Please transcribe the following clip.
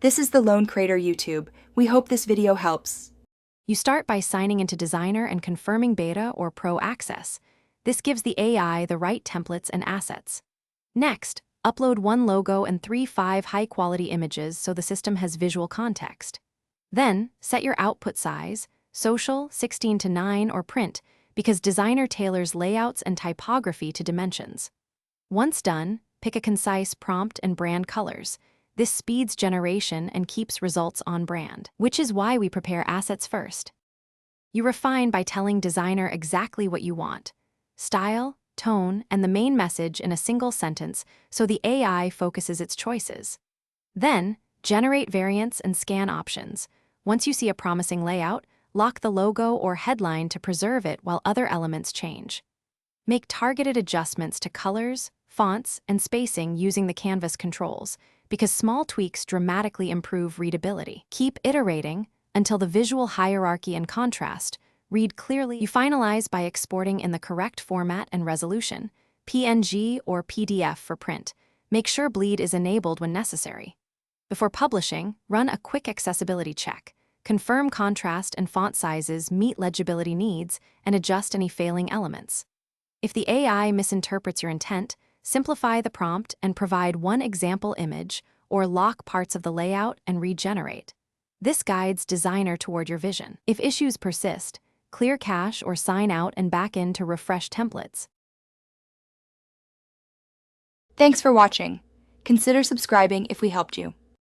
This is the Lone Creator YouTube. We hope this video helps. You start by signing into Designer and confirming beta or pro access. This gives the AI the right templates and assets. Next, upload one logo and 3-5 high-quality images so the system has visual context. Then, set your output size, social, 16:9 or print, because Designer tailors layouts and typography to dimensions. Once done, pick a concise prompt and brand colors. This speeds generation and keeps results on brand, which is why we prepare assets first. You refine by telling Designer exactly what you want: style, tone, and the main message in a single sentence so the AI focuses its choices. Then, generate variants and scan options. Once you see a promising layout, lock the logo or headline to preserve it while other elements change. Make targeted adjustments to colors, fonts, and spacing using the canvas controls, because small tweaks dramatically improve readability. Keep iterating until the visual hierarchy and contrast read clearly. You finalize by exporting in the correct format and resolution, PNG or PDF for print. Make sure bleed is enabled when necessary. Before publishing, run a quick accessibility check. Confirm contrast and font sizes meet legibility needs and adjust any failing elements. If the AI misinterprets your intent, simplify the prompt and provide one example image or lock parts of the layout and regenerate. This guides Designer toward your vision. If issues persist, clear cache or sign out and back in to refresh templates. Thanks for watching. Consider subscribing if we helped you.